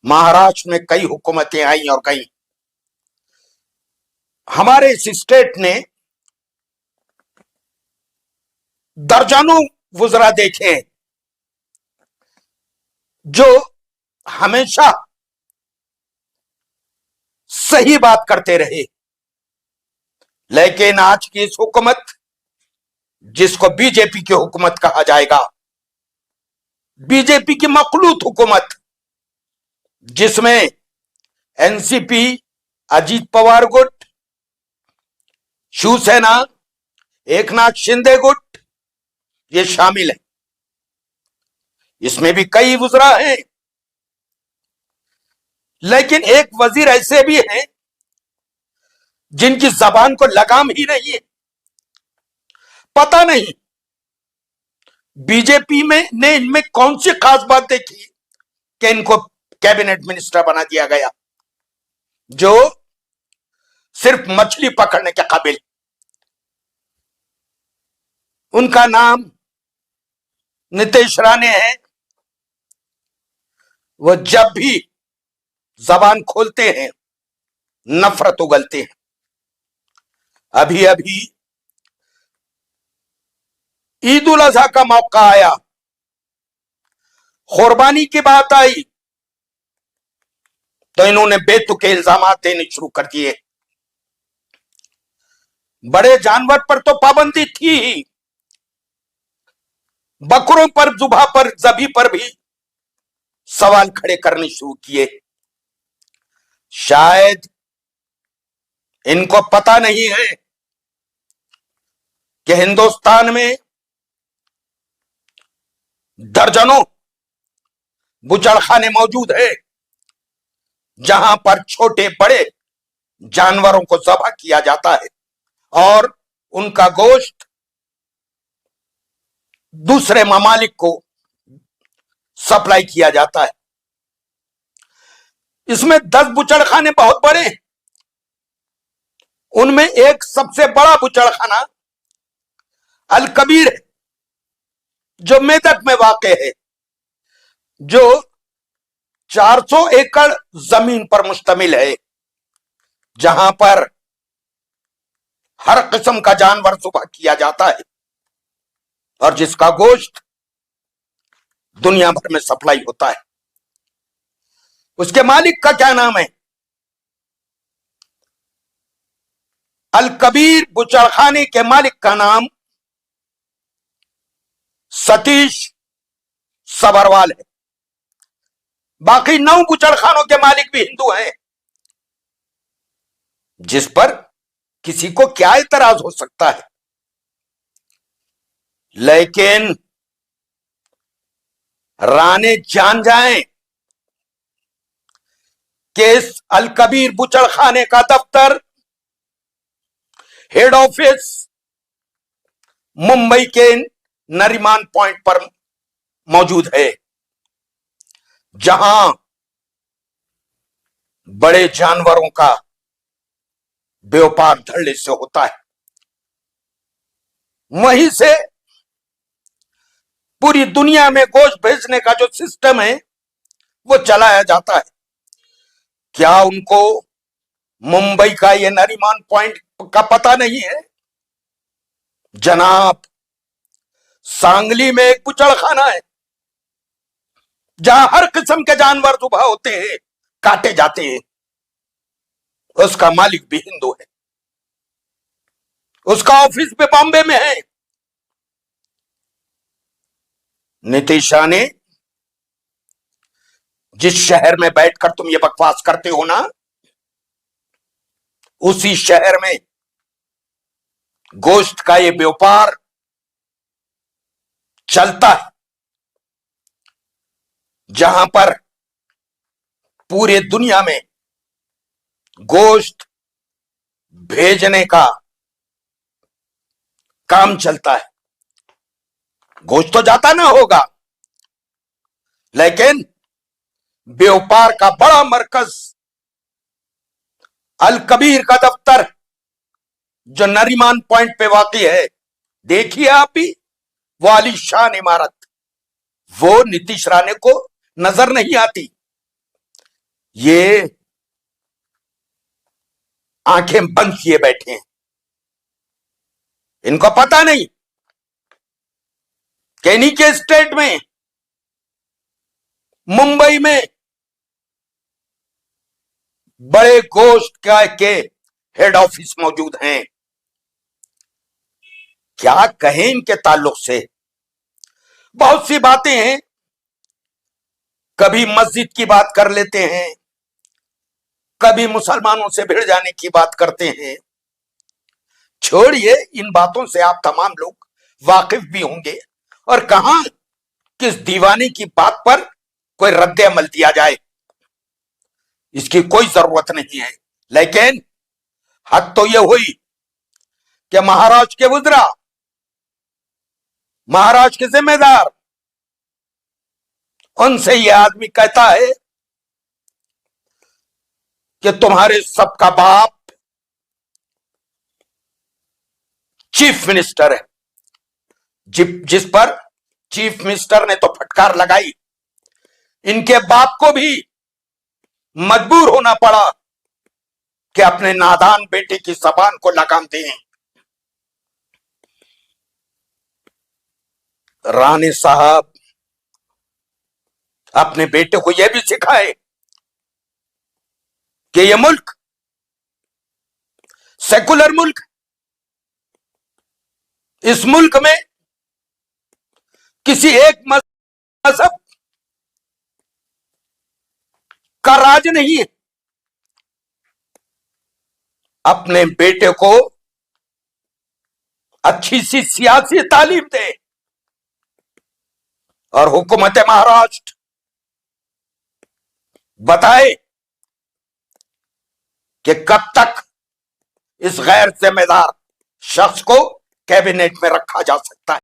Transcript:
महाराष्ट्र में कई हुकूमतें आई और गई। हमारे इस स्टेट ने दर्जनों वुज़रा देखे हैं जो हमेशा सही बात करते रहे, लेकिन आज की इस हुकूमत, जिसको बीजेपी की हुकूमत कहा जाएगा, बीजेपी की मखलूत हुकूमत, जिसमें एनसीपी, अजीत पवार गुट, शिवसेना, एकनाथ शिंदे गुट, ये शामिल है। इसमें भी कई वुज़रा हैं, लेकिन एक वजीर ऐसे भी हैं जिनकी जबान को लगाम ही नहीं है। पता नहीं बीजेपी में ने इनमें कौन सी खास बात देखी कि इनको कैबिनेट मिनिस्टर बना दिया गया, जो सिर्फ मछली पकड़ने के काबिल। उनका नाम नीतीश राणे है। वो जब भी जबान खोलते हैं नफरत उगलते हैं। अभी अभी ईद उल अजहा का मौका आया, कुर्बानी की बात आई, तो इन्होंने बेतुके इल्जाम देने शुरू कर दिए। बड़े जानवर पर तो पाबंदी थी ही, बकरों पर, जुबा पर, जबी पर भी सवाल खड़े करने शुरू किए। शायद इनको पता नहीं है कि हिंदुस्तान में दर्जनों बुचड़खाने मौजूद है, जहां पर छोटे बड़े जानवरों को ज़बह किया जाता है और उनका गोश्त दूसरे ममालिक को सप्लाई किया जाता है। इसमें 10 बुचड़खाने बहुत बड़े हैं। उनमें एक सबसे बड़ा बुचड़खाना अल कबीर है, जो मेदक में वाक़ है, जो 400 एकड़ जमीन पर मुश्तमिल है, जहां पर हर किस्म का जानवर ज़ुबह किया जाता है और जिसका गोश्त दुनिया भर में सप्लाई होता है। उसके मालिक का क्या नाम है? अल कबीर बुचड़खाने के मालिक का नाम सतीश सबरवाल है। बाकी 9 बुचड़खानों के मालिक भी हिंदू हैं, जिस पर किसी को क्या इतराज हो सकता है। लेकिन राणे जान जाएं कि इस अल कबीर बुचड़खाने का दफ्तर, हेड ऑफिस मुंबई के नरीमान पॉइंट पर मौजूद है, जहां बड़े जानवरों का व्यापार धड़ल्ले से होता है। वहीं से पूरी दुनिया में गोश्त भेजने का जो सिस्टम है वो चलाया जाता है। क्या उनको मुंबई का ये नरीमान पॉइंट का पता नहीं है? जनाब, सांगली में एक बुचड़खाना है, जहां हर किस्म के जानवर ज़ुबह होते हैं, काटे जाते हैं। उसका मालिक भी हिंदू है। उसका ऑफिस भी बॉम्बे में है। नीतीश राणे, जिस शहर में बैठकर तुम ये बकवास करते हो ना, उसी शहर में गोश्त का ये व्यापार चलता है, जहां पर पूरे दुनिया में गोश्त भेजने का काम चलता है। गोश्त तो जाता ना होगा, लेकिन व्यापार का बड़ा मरकज अल कबीर का दफ्तर, जो नरीमान पॉइंट पे वाक़ई है, देखिए आप भी, वो आलीशान इमारत, वो नीतीश राणे को नजर नहीं आती। ये आंखें बंद किए बैठे हैं। इनको पता नहीं कि इन्हीं के स्टेट में, मुंबई में बड़े गोश्त के हेड ऑफिस मौजूद हैं। क्या कहें इनके ताल्लुक से। बहुत सी बातें हैं, कभी मस्जिद की बात कर लेते हैं, कभी मुसलमानों से भिड़ जाने की बात करते हैं। छोड़िए, इन बातों से आप तमाम लोग वाकिफ भी होंगे, और कहां किस दीवाने की बात पर कोई रद्द अमल दिया जाए, इसकी कोई जरूरत नहीं है। लेकिन हद तो यह हुई कि महाराष्ट्र के वुज़रा, महाराष्ट्र के जिम्मेदार, उनसे यह आदमी कहता है कि तुम्हारे सबका बाप चीफ मिनिस्टर है। जिस पर चीफ मिनिस्टर ने तो फटकार लगाई, इनके बाप को भी मजबूर होना पड़ा कि अपने नादान बेटे की जबान को लगाम दें। राणे साहब अपने बेटे को यह भी सिखाए कि यह मुल्क सेकुलर मुल्क, इस मुल्क में किसी एक मजहब का राज नहीं है। अपने बेटे को अच्छी सी सियासी तालीम दे, और हुकूमत महाराष्ट्र बताए कि कब तक इस गैर जिम्मेदार शख्स को कैबिनेट में रखा जा सकता है।